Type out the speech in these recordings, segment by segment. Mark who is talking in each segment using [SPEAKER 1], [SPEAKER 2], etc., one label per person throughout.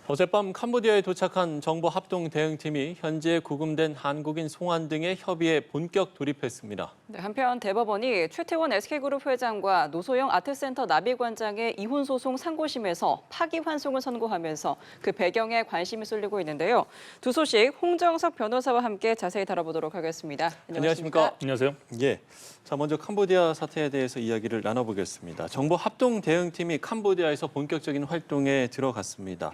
[SPEAKER 1] 어젯밤 캄보디아에 도착한 정보 합동 대응팀이 현지에 구금된 한국인 송환 등의 협의에 본격 돌입했습니다.
[SPEAKER 2] 네, 한편 대법원이 최태원 SK그룹 회장과 노소영 아트센터 나비관장의 이혼 소송 상고심에서 파기환송을 선고하면서 그 배경에 관심이 쏠리고 있는데요. 두 소식 홍정석 변호사와 함께 자세히 다뤄보도록 하겠습니다.
[SPEAKER 1] 안녕하십니까?
[SPEAKER 3] 안녕하세요.
[SPEAKER 1] 예. 자, 먼저 캄보디아 사태에 대해서 이야기를 나눠보겠습니다. 정보 합동 대응팀이 캄보디아에서 본격적인 활동에 들어갔습니다.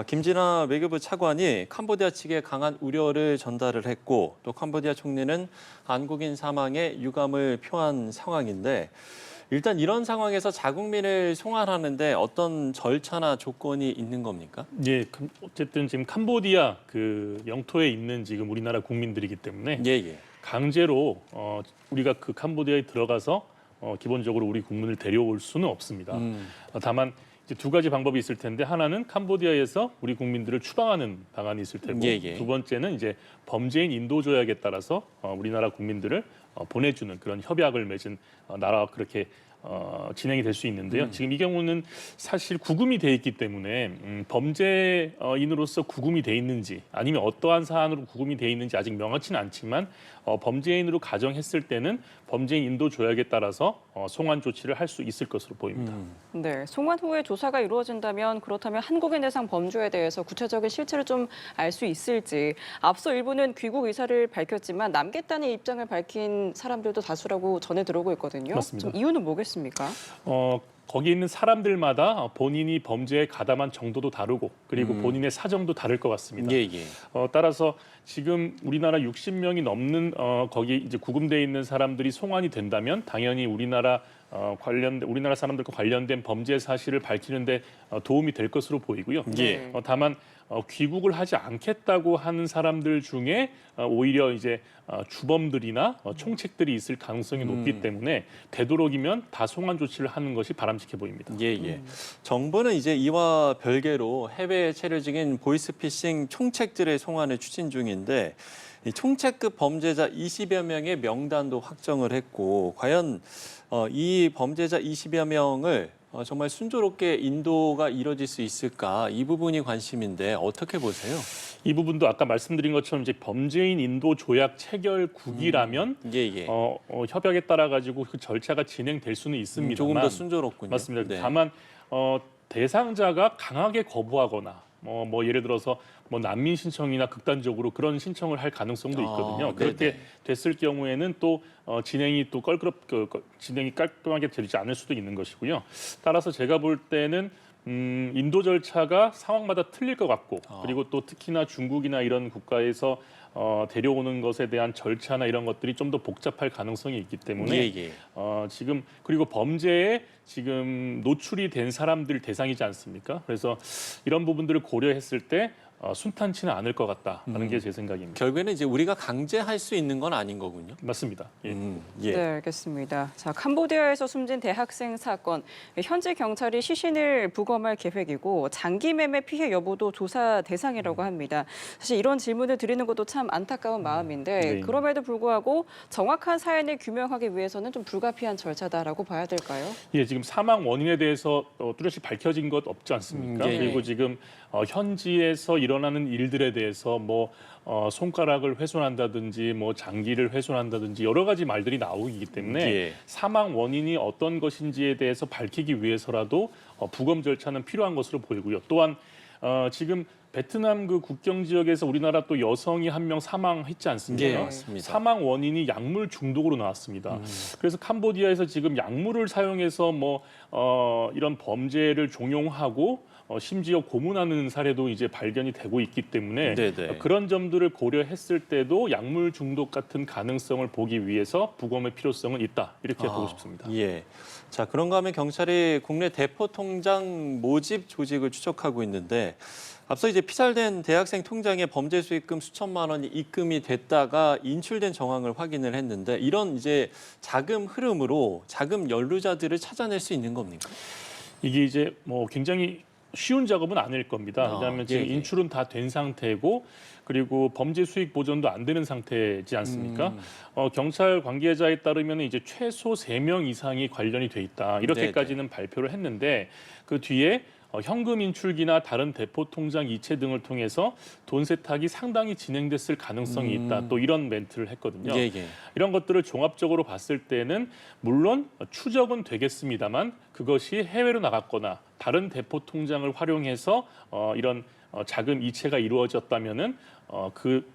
[SPEAKER 1] 김진아 외교부 차관이 캄보디아 측에 강한 우려를 전달을 했고 또 캄보디아 총리는 한국인 사망에 유감을 표한 상황인데 일단 이런 상황에서 자국민을 송환하는데 어떤 절차나 조건이 있는 겁니까?
[SPEAKER 3] 예, 어쨌든 지금 캄보디아 그 영토에 있는 지금 우리나라 국민들이기 때문에
[SPEAKER 1] 예.
[SPEAKER 3] 강제로 우리가 그 캄보디아에 들어가서 기본적으로 우리 국민을 데려올 수는 없습니다. 다만 이제 두 가지 방법이 있을 텐데 하나는 캄보디아에서 우리 국민들을 추방하는 방안이 있을 테고 두 번째는 이제 범죄인 인도 조약에 따라서 우리나라 국민들을 보내주는 그런 협약을 맺은 나라와 그렇게 진행이 될 수 있는데요. 지금 이 경우는 사실 구금이 돼 있기 때문에 범죄인으로서 구금이 돼 있는지 아니면 어떠한 사안으로 구금이 돼 있는지 아직 명확치는 않지만 범죄인으로 가정했을 때는 범죄인 인도 조약에 따라서 송환 조치를 할 수 있을 것으로 보입니다.
[SPEAKER 2] 네, 송환 후에 조사가 이루어진다면 그렇다면 한국인 대상 범죄에 대해서 구체적인 실체를 좀 알 수 있을지 앞서 일부는 귀국 의사를 밝혔지만 남겠다는 입장을 밝힌 사람들도 다수라고 전해 들어오고 있거든요.
[SPEAKER 3] 맞습니다.
[SPEAKER 2] 좀 이유는 뭐겠습니까?
[SPEAKER 3] 거기 있는 사람들마다 본인이 범죄에 가담한 정도도 다르고 그리고 본인의 사정도 다를 것 같습니다. 따라서 지금 우리나라 60명이 넘는 거기 이제 구금돼 있는 사람들이 송환이 된다면 당연히 우리나라 사람들과 관련된 범죄 사실을 밝히는데 도움이 될 것으로 보이고요. 다만 귀국을 하지 않겠다고 하는 사람들 중에 오히려 이제 주범들이나 총책들이 있을 가능성이 높기 때문에 되도록이면 다 송환 조치를 하는 것이 바람직해 보입니다.
[SPEAKER 1] 정부는 이제 이와 별개로 해외에 체류 중인 보이스피싱 총책들의 송환을 추진 중인데 이 총책급 범죄자 20여 명의 명단도 확정을 했고 과연 이 범죄자 20여 명을 정말 순조롭게 인도가 이뤄질 수 있을까? 이 부분이 관심인데 어떻게 보세요?
[SPEAKER 3] 이 부분도 아까 말씀드린 것처럼 이제 범죄인 인도 조약 체결국이라면 협약에 따라 가지고 그 절차가 진행될 수는 있습니다만
[SPEAKER 1] 조금 더 순조롭군요.
[SPEAKER 3] 맞습니다. 다만 대상자가 강하게 거부하거나 뭐 예를 들어서 뭐 난민 신청이나 극단적으로 그런 신청을 할 가능성도 있거든요. 그렇게 됐을 경우에는 또 진행이 또 진행이 깔끔하게 되지 않을 수도 있는 것이고요. 따라서 제가 볼 때는 인도 절차가 상황마다 틀릴 것 같고 그리고 또 특히나 중국이나 이런 국가에서 데려오는 것에 대한 절차나 이런 것들이 좀 더 복잡할 가능성이 있기 때문에 지금 그리고 범죄에 지금 노출이 된 사람들 대상이지 않습니까? 그래서 이런 부분들을 고려했을 때 순탄치는 않을 것 같다는 게 제 생각입니다.
[SPEAKER 1] 결국에는 이제 우리가 강제할 수 있는 건 아닌 거군요.
[SPEAKER 3] 맞습니다.
[SPEAKER 2] 네, 알겠습니다. 자, 캄보디아에서 숨진 대학생 사건, 현지 경찰이 시신을 부검할 계획이고 장기 매매 피해 여부도 조사 대상이라고 합니다. 사실 이런 질문을 드리는 것도 참 안타까운 마음인데 그럼에도 불구하고 정확한 사연을 규명하기 위해서는 좀 불가피한 절차다라고 봐야 될까요?
[SPEAKER 3] 지금 사망 원인에 대해서 뚜렷이 밝혀진 것 없지 않습니까? 그리고 지금 현지에서 일어나는 일들에 대해서 손가락을 훼손한다든지 장기를 훼손한다든지 여러 가지 말들이 나오기 때문에 사망 원인이 어떤 것인지에 대해서 밝히기 위해서라도 부검 절차는 필요한 것으로 보이고요. 또한 지금 베트남 그 국경 지역에서 우리나라 또 여성이 한 명 사망했지 않습니까?
[SPEAKER 1] 맞습니다.
[SPEAKER 3] 사망 원인이 약물 중독으로 나왔습니다. 그래서 캄보디아에서 지금 약물을 사용해서 이런 범죄를 종용하고 심지어 고문하는 사례도 이제 발견이 되고 있기 때문에 그런 점들을 고려했을 때도 약물 중독 같은 가능성을 보기 위해서 부검의 필요성은 있다. 이렇게 보고 싶습니다.
[SPEAKER 1] 자, 그런가 하면 경찰이 국내 대포 통장 모집 조직을 추적하고 있는데 앞서 이제 피살된 대학생 통장에 범죄 수익금 수천만 원이 입금이 됐다가 인출된 정황을 확인을 했는데 이런 이제 자금 흐름으로 자금 연루자들을 찾아낼 수 있는 겁니까?
[SPEAKER 3] 이게 이제 굉장히 쉬운 작업은 아닐 겁니다. 왜냐하면 지금 인출은 다 된 상태고 그리고 범죄 수익 보전도 안 되는 상태지 않습니까? 경찰 관계자에 따르면 이제 최소 3명 이상이 관련이 돼 있다. 이렇게까지는 발표를 했는데 그 뒤에 현금 인출기나 다른 대포 통장 이체 등을 통해서 돈 세탁이 상당히 진행됐을 가능성이 있다. 또 이런 멘트를 했거든요.
[SPEAKER 1] 예, 예.
[SPEAKER 3] 이런 것들을 종합적으로 봤을 때는 물론 추적은 되겠습니다만 그것이 해외로 나갔거나 다른 대포 통장을 활용해서 이런 자금 이체가 이루어졌다면은 그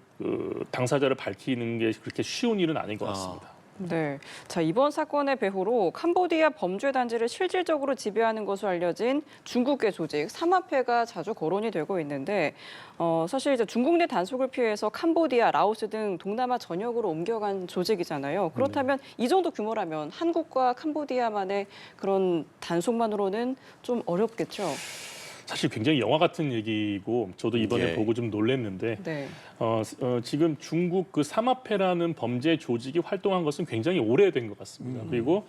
[SPEAKER 3] 당사자를 밝히는 게 그렇게 쉬운 일은 아닌 것 같습니다.
[SPEAKER 2] 네. 자, 이번 사건의 배후로 캄보디아 범죄 단지를 실질적으로 지배하는 것으로 알려진 중국의 조직 삼합회가 자주 거론이 되고 있는데 사실 이제 중국 내 단속을 피해서 캄보디아, 라오스 등 동남아 전역으로 옮겨간 조직이잖아요. 그렇다면 이 정도 규모라면 한국과 캄보디아만의 그런 단속만으로는 좀 어렵겠죠.
[SPEAKER 3] 사실 굉장히 영화 같은 얘기고 저도 이번에
[SPEAKER 1] 예.
[SPEAKER 3] 보고 좀 놀랐는데
[SPEAKER 2] 네.
[SPEAKER 3] 지금 중국 그 삼합회라는 범죄 조직이 활동한 것은 굉장히 오래된 것 같습니다. 그리고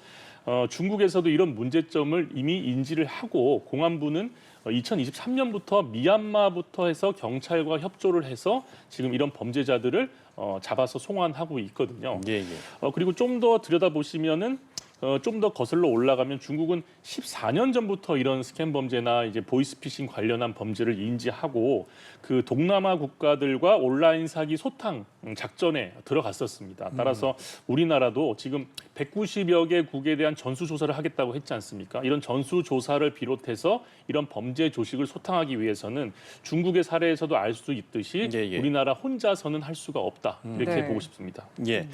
[SPEAKER 3] 중국에서도 이런 문제점을 이미 인지를 하고 공안부는 2023년부터 미얀마부터 해서 경찰과 협조를 해서 지금 이런 범죄자들을 잡아서 송환하고 있거든요.
[SPEAKER 1] 예, 예.
[SPEAKER 3] 그리고 좀 더 들여다보시면은 좀 더 거슬러 올라가면 중국은 14년 전부터 이런 스캔 범죄나 이제 보이스피싱 관련한 범죄를 인지하고 그 동남아 국가들과 온라인 사기 소탕 작전에 들어갔었습니다. 따라서 우리나라도 지금 190여 개국에 대한 전수 조사를 하겠다고 했지 않습니까? 이런 전수 조사를 비롯해서 이런 범죄 조직을 소탕하기 위해서는 중국의 사례에서도 알 수 있듯이
[SPEAKER 1] 예, 예.
[SPEAKER 3] 우리나라 혼자서는 할 수가 없다. 이렇게
[SPEAKER 2] 네.
[SPEAKER 3] 보고 싶습니다.
[SPEAKER 1] 예.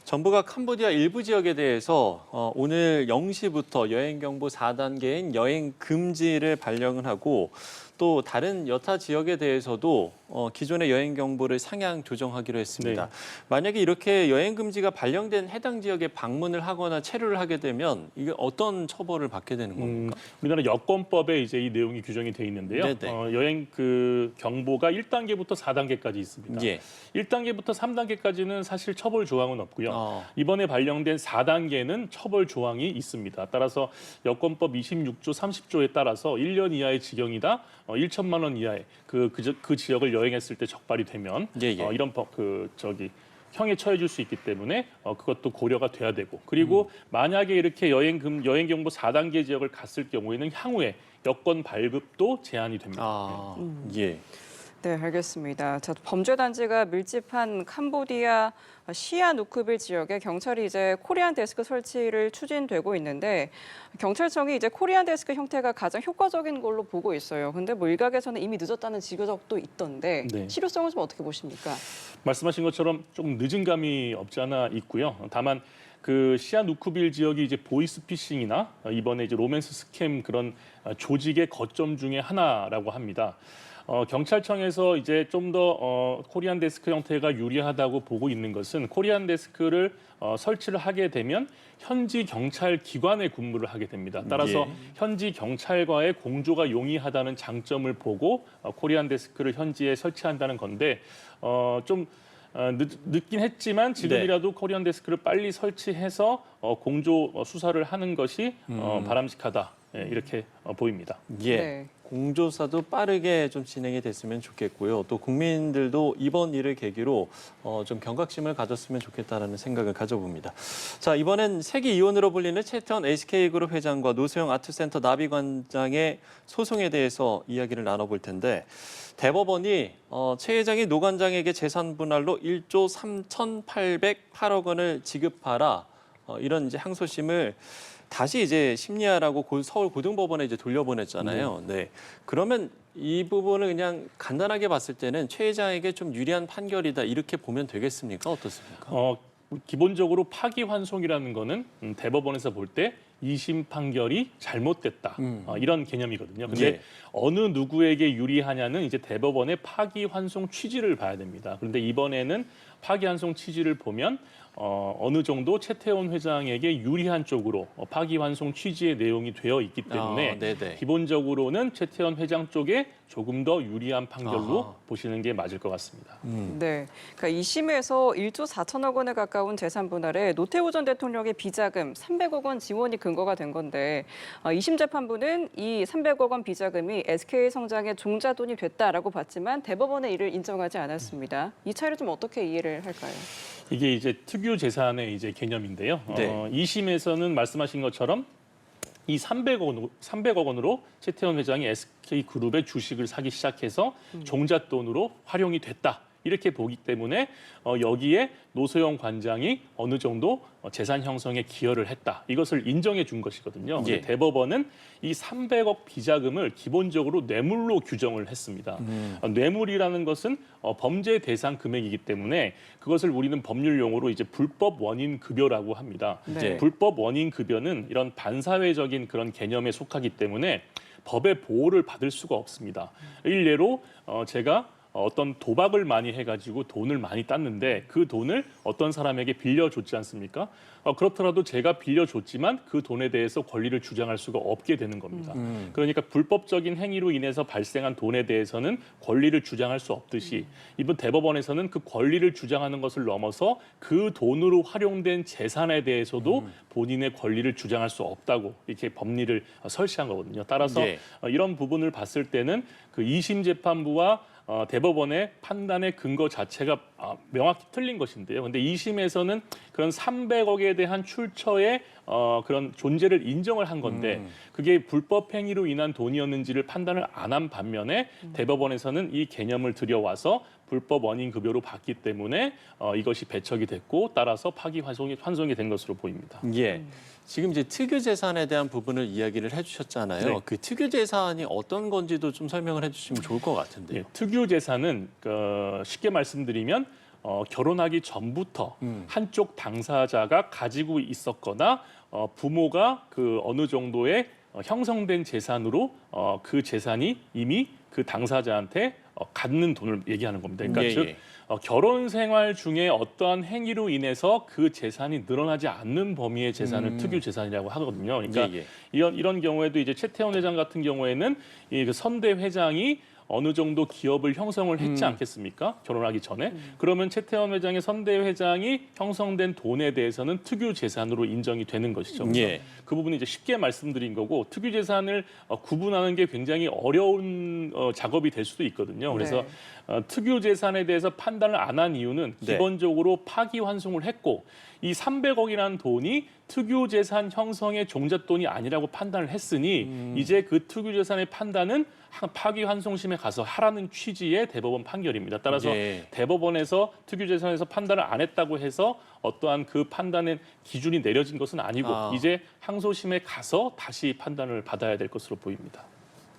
[SPEAKER 1] 정부가 캄보디아 일부 지역에 대해서 오늘 0시부터 여행경보 4단계인 여행 금지를 발령을 하고 또 다른 여타 지역에 대해서도 기존의 여행 경보를 상향 조정하기로 했습니다.
[SPEAKER 3] 네.
[SPEAKER 1] 만약에 이렇게 여행 금지가 발령된 해당 지역에 방문을 하거나 체류를 하게 되면 이게 어떤 처벌을 받게 되는 겁니까?
[SPEAKER 3] 우리나라 여권법에 이제 이 내용이 규정이 돼 있는데요.
[SPEAKER 1] 네네.
[SPEAKER 3] 여행 그 경보가 1단계부터 4단계까지 있습니다.
[SPEAKER 1] 예.
[SPEAKER 3] 1단계부터 3단계까지는 사실 처벌 조항은 없고요.
[SPEAKER 1] 어.
[SPEAKER 3] 이번에 발령된 4단계는 처벌 조항이 있습니다. 따라서 여권법 26조 30조에 따라서 1년 이하의 징역이다 1천만 원 이하의 그 지역을 여행했을 때 적발이 되면
[SPEAKER 1] 예, 예.
[SPEAKER 3] 이런 형에 처해질 수 있기 때문에 그것도 고려가 돼야 되고 그리고 만약에 이렇게 여행 경보 4단계 지역을 갔을 경우에는 향후에 여권 발급도 제한이 됩니다.
[SPEAKER 1] 아, 예.
[SPEAKER 2] 네, 알겠습니다. 자, 범죄 단지가 밀집한 캄보디아 시아누크빌 지역에 경찰이 이제 코리안 데스크 설치를 추진되고 있는데 경찰청이 이제 코리안 데스크 형태가 가장 효과적인 걸로 보고 있어요. 근데 뭐 일각에서는 이미 늦었다는 지적도 있던데
[SPEAKER 3] 네.
[SPEAKER 2] 실효성을 좀 어떻게 보십니까?
[SPEAKER 3] 말씀하신 것처럼 조금 늦은 감이 없지 않아 있고요. 다만 그 시아누크빌 지역이 이제 보이스피싱이나 이번에 이제 로맨스 스캠 그런 조직의 거점 중에 하나라고 합니다. 경찰청에서 이제 좀 더 코리안 데스크 형태가 유리하다고 보고 있는 것은 코리안 데스크를 설치를 하게 되면 현지 경찰 기관에 근무를 하게 됩니다. 따라서
[SPEAKER 1] 예.
[SPEAKER 3] 현지 경찰과의 공조가 용이하다는 장점을 보고 코리안 데스크를 현지에 설치한다는 건데 좀 늦긴 했지만 지금이라도 코리안 데스크를 빨리 설치해서 공조 수사를 하는 것이 바람직하다. 이렇게 보입니다.
[SPEAKER 1] 예.
[SPEAKER 2] 네.
[SPEAKER 1] 공조사도 빠르게 좀 진행이 됐으면 좋겠고요. 또 국민들도 이번 일을 계기로 좀 경각심을 가졌으면 좋겠다라는 생각을 가져봅니다. 자, 이번엔 세계 이원으로 불리는 최태원 SK그룹 회장과 노소영 아트센터 나비관장의 소송에 대해서 이야기를 나눠볼 텐데 대법원이 최 회장이 노 관장에게 재산 분할로 1조 3,808억 원을 지급하라 이런 이제 항소심을 다시 이제 심리하라고 서울 고등법원에 이제 돌려보냈잖아요. 네. 그러면 이 부분을 그냥 간단하게 봤을 때는 최 회장에게 좀 유리한 판결이다 이렇게 보면 되겠습니까? 어떻습니까?
[SPEAKER 3] 기본적으로 파기환송이라는 거는 대법원에서 볼 때 2심 판결이 잘못됐다 이런 개념이거든요. 근데
[SPEAKER 1] 예.
[SPEAKER 3] 어느 누구에게 유리하냐는 이제 대법원의 파기환송 취지를 봐야 됩니다. 그런데 이번에는 파기환송 취지를 보면 어느 정도 최태원 회장에게 유리한 쪽으로 파기환송 취지의 내용이 되어 있기 때문에
[SPEAKER 1] 네네.
[SPEAKER 3] 기본적으로는 최태원 회장 쪽에 조금 더 유리한 판결로
[SPEAKER 1] 아하.
[SPEAKER 3] 보시는 게 맞을 것 같습니다.
[SPEAKER 2] 네, 그러니까 2심에서 1조 4천억 원에 가까운 재산 분할에 노태우 전 대통령의 비자금 300억 원 지원이 근거가 된 건데 2심 재판부는 이 300억 원 비자금이 SK 성장의 종자돈이 됐다라고 봤지만 대법원의 이를 인정하지 않았습니다. 이 차이를 좀 어떻게 이해를 할까요?
[SPEAKER 3] 이게 이제 특유 재산의 이제 개념인데요.
[SPEAKER 1] 네.
[SPEAKER 3] 2심에서는 말씀하신 것처럼 이 300억 원으로 최태원 회장이 SK그룹의 주식을 사기 시작해서 종잣돈으로 활용이 됐다. 이렇게 보기 때문에 여기에 노소영 관장이 어느 정도 재산 형성에 기여를 했다. 이것을 인정해 준 것이거든요.
[SPEAKER 1] 예.
[SPEAKER 3] 대법원은 이 300억 비자금을 기본적으로 뇌물로 규정을 했습니다. 뇌물이라는 것은 범죄 대상 금액이기 때문에 그것을 우리는 법률 용어로 이제 불법 원인 급여라고 합니다.
[SPEAKER 2] 네.
[SPEAKER 3] 불법 원인 급여는 이런 반사회적인 그런 개념에 속하기 때문에 법의 보호를 받을 수가 없습니다. 일례로 제가 어떤 도박을 많이 해가지고 돈을 많이 땄는데 그 돈을 어떤 사람에게 빌려줬지 않습니까? 그렇더라도 제가 빌려줬지만 그 돈에 대해서 권리를 주장할 수가 없게 되는 겁니다. 그러니까 불법적인 행위로 인해서 발생한 돈에 대해서는 권리를 주장할 수 없듯이 이번 대법원에서는 그 권리를 주장하는 것을 넘어서 그 돈으로 활용된 재산에 대해서도 본인의 권리를 주장할 수 없다고 이렇게 법리를 설치한 거거든요. 따라서
[SPEAKER 1] 예.
[SPEAKER 3] 이런 부분을 봤을 때는 그 2심 재판부와 대법원의 판단의 근거 자체가 명확히 틀린 것인데요. 그런데 2심에서는 그런 300억에 대한 출처의 그런 존재를 인정을 한 건데 그게 불법 행위로 인한 돈이었는지를 판단을 안 한 반면에 대법원에서는 이 개념을 들여와서 불법 원인 급여로 봤기 때문에 이것이 배척이 됐고 따라서 파기 환송이 된 것으로 보입니다.
[SPEAKER 1] 예. 지금 이제 특유 재산에 대한 부분을 이야기를 해주셨잖아요.
[SPEAKER 3] 네.
[SPEAKER 1] 그 특유 재산이 어떤 건지도 좀 설명을 해주시면 좋을 것 같은데요.
[SPEAKER 3] 예, 특유 재산은 쉽게 말씀드리면 결혼하기 전부터 한쪽 당사자가 가지고 있었거나 부모가 그 어느 정도의 형성된 재산으로 그 재산이 이미 그 당사자한테 갖는 돈을 얘기하는 겁니다. 그러니까
[SPEAKER 1] 예,
[SPEAKER 3] 즉
[SPEAKER 1] 예.
[SPEAKER 3] 결혼 생활 중에 어떠한 행위로 인해서 그 재산이 늘어나지 않는 범위의 재산을 특유 재산이라고 하거든요. 그러니까
[SPEAKER 1] 예, 예.
[SPEAKER 3] 이런 경우에도 이제 최태원 회장 같은 경우에는 이 선대 회장이 어느 정도 기업을 형성을 했지 않겠습니까? 결혼하기 전에. 그러면 최태원 회장의 선대 회장이 형성된 돈에 대해서는 특유 재산으로 인정이 되는 것이죠.
[SPEAKER 1] 예.
[SPEAKER 3] 그 부분은 이제 쉽게 말씀드린 거고 특유 재산을 구분하는 게 굉장히 어려운 작업이 될 수도 있거든요. 그래서 특유 재산에 대해서 판단을 안 한 이유는
[SPEAKER 1] 네.
[SPEAKER 3] 기본적으로 파기환송을 했고 이 300억이라는 돈이 특유 재산 형성의 종잣돈이 아니라고 판단을 했으니 이제 그 특유 재산의 판단은 파기환송심에 가서 하라는 취지의 대법원 판결입니다. 따라서
[SPEAKER 1] 예.
[SPEAKER 3] 대법원에서 특유 재산에서 판단을 안 했다고 해서 어떠한 그 판단의 기준이 내려진 것은 아니고 이제 항소심에 가서 다시 판단을 받아야 될 것으로 보입니다.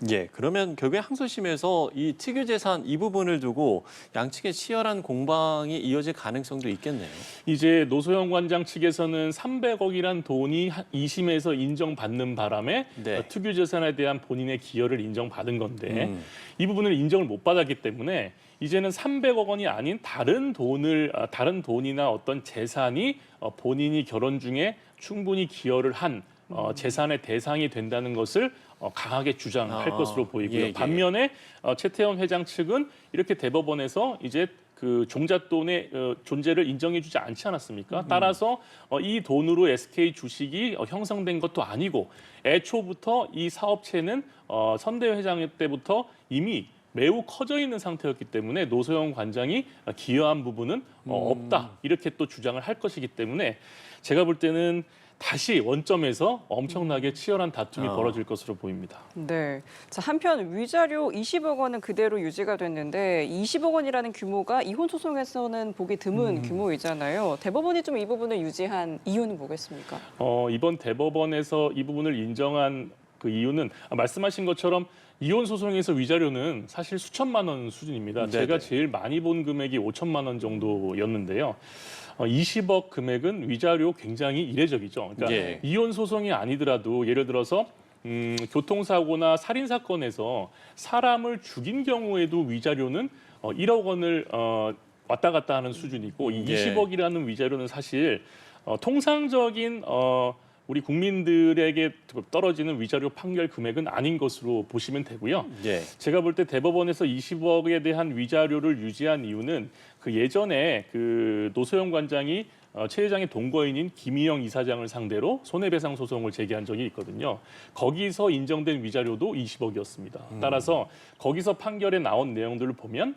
[SPEAKER 1] 예, 그러면 결국에 항소심에서 이 특유 재산 이 부분을 두고 양측의 치열한 공방이 이어질 가능성도 있겠네요.
[SPEAKER 3] 이제 노소영 관장 측에서는 300억이란 돈이 2심에서 인정받는 바람에
[SPEAKER 1] 네.
[SPEAKER 3] 특유 재산에 대한 본인의 기여를 인정받은 건데 이 부분을 인정을 못 받았기 때문에 이제는 300억 원이 아닌 다른 돈이나 어떤 재산이 본인이 결혼 중에 충분히 기여를 한 재산의 대상이 된다는 것을 강하게 주장할 것으로 보이고요.
[SPEAKER 1] 예, 예.
[SPEAKER 3] 반면에 최태원 회장 측은 이렇게 대법원에서 이제 그 종잣돈의 존재를 인정해주지 않지 않았습니까? 따라서 이 돈으로 SK 주식이 형성된 것도 아니고 애초부터 이 사업체는 선대 회장 때부터 이미 매우 커져 있는 상태였기 때문에 노소영 관장이 기여한 부분은 없다 이렇게 또 주장을 할 것이기 때문에 제가 볼 때는 다시 원점에서 엄청나게 치열한 다툼이 벌어질 것으로 보입니다.
[SPEAKER 2] 네. 자, 한편 위자료 20억 원은 그대로 유지가 됐는데 20억 원이라는 규모가 이혼 소송에서는 보기 드문 규모이잖아요. 대법원이 좀 이 부분을 유지한 이유는 뭐겠습니까?
[SPEAKER 3] 이번 대법원에서 이 부분을 인정한 그 이유는 말씀하신 것처럼 이혼 소송에서 위자료는 사실 수천만 원 수준입니다.
[SPEAKER 1] 네네.
[SPEAKER 3] 제가 제일 많이 본 금액이 5천만 원 정도였는데요. 20억 금액은 위자료 굉장히 이례적이죠. 그러니까
[SPEAKER 1] 예.
[SPEAKER 3] 이혼 소송이 아니더라도 예를 들어서 교통사고나 살인사건에서 사람을 죽인 경우에도 위자료는 1억 원을 왔다 갔다 하는 수준이고 이
[SPEAKER 1] 예.
[SPEAKER 3] 20억이라는 위자료는 사실 통상적인 우리 국민들에게 떨어지는 위자료 판결 금액은 아닌 것으로 보시면 되고요.
[SPEAKER 1] 예.
[SPEAKER 3] 제가 볼 때 대법원에서 20억에 대한 위자료를 유지한 이유는 그 예전에 그 노소영 관장이 최 회장의 동거인인 김희영 이사장을 상대로 손해배상 소송을 제기한 적이 있거든요. 거기서 인정된 위자료도 20억이었습니다. 따라서 거기서 판결에 나온 내용들을 보면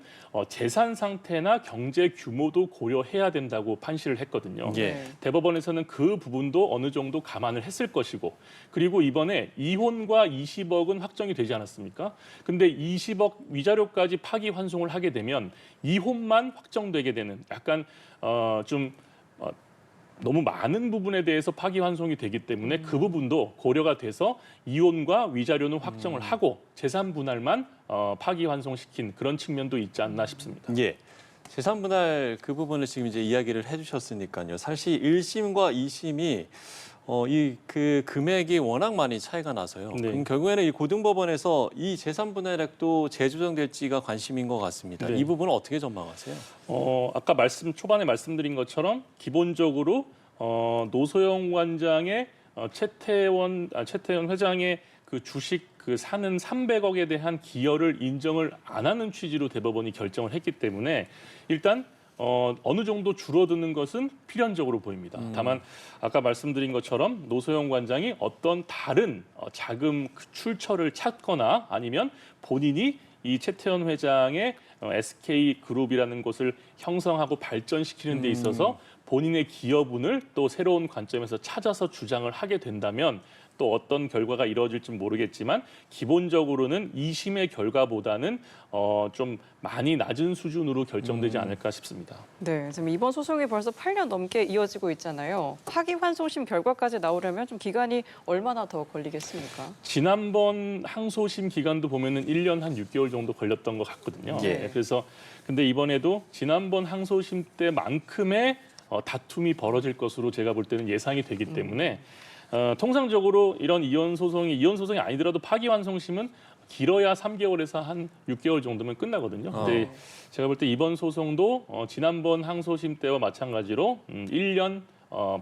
[SPEAKER 3] 재산 상태나 경제 규모도 고려해야 된다고 판시를 했거든요.
[SPEAKER 1] 예.
[SPEAKER 3] 대법원에서는 그 부분도 어느 정도 감안을 했을 것이고, 그리고 이번에 이혼과 20억은 확정이 되지 않았습니까? 근데 20억 위자료까지 파기환송을 하게 되면 이혼만 확정되게 되는 약간 너무 많은 부분에 대해서 파기환송이 되기 때문에 그 부분도 고려가 돼서 이혼과 위자료는 확정을 하고 재산 분할만 파기환송시킨 그런 측면도 있지 않나 싶습니다.
[SPEAKER 1] 예. 재산 분할 그 부분을 지금 이제 이야기를 해주셨으니까요. 사실 1심과 2심이 그 금액이 워낙 많이 차이가 나서요.
[SPEAKER 3] 네.
[SPEAKER 1] 그럼 결국에는 이 고등법원에서 이 재산 분할액도 재조정될지가 관심인 것 같습니다.
[SPEAKER 3] 네.
[SPEAKER 1] 이 부분은 어떻게 전망하세요?
[SPEAKER 3] 아까 초반에 말씀드린 것처럼 기본적으로 노소영 관장의 최태원 회장의 그 주식 그 사는 300억에 대한 기여를 인정을 안 하는 취지로 대법원이 결정을 했기 때문에 일단 어느 정도 줄어드는 것은 필연적으로 보입니다. 다만 아까 말씀드린 것처럼 노소영 관장이 어떤 다른 자금 출처를 찾거나 아니면 본인이 이 최태원 회장의 SK그룹이라는 곳을 형성하고 발전시키는 데 있어서 본인의 기여분을 또 새로운 관점에서 찾아서 주장을 하게 된다면 또 어떤 결과가 이루어질지 모르겠지만 기본적으로는 2심의 결과보다는 좀 많이 낮은 수준으로 결정되지 않을까 싶습니다.
[SPEAKER 2] 네, 지금 이번 소송이 벌써 8년 넘게 이어지고 있잖아요. 파기환송심 결과까지 나오려면 좀 기간이 얼마나 더 걸리겠습니까?
[SPEAKER 3] 지난번 항소심 기간도 보면은 1년 한 6개월 정도 걸렸던 것 같거든요.
[SPEAKER 1] 예.
[SPEAKER 3] 네, 그래서 근데 이번에도 지난번 항소심 때만큼의 다툼이 벌어질 것으로 제가 볼 때는 예상이 되기 때문에 통상적으로 이런 이혼 소송이 아니더라도 파기환송심은 길어야 3개월에서 한 6개월 정도면 끝나거든요. 근데 제가 볼 때 이번 소송도 지난번 항소심 때와 마찬가지로 1년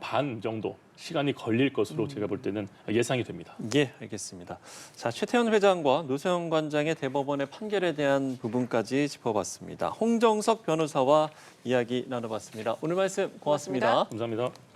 [SPEAKER 3] 반 정도 시간이 걸릴 것으로 제가 볼 때는 예상이 됩니다.
[SPEAKER 1] 예, 알겠습니다. 자, 최태원 회장과 노소영 관장의 대법원의 판결에 대한 부분까지 짚어봤습니다. 홍정석 변호사와 이야기 나눠봤습니다. 오늘 말씀 고맙습니다.
[SPEAKER 2] 고맙습니다.
[SPEAKER 3] 감사합니다.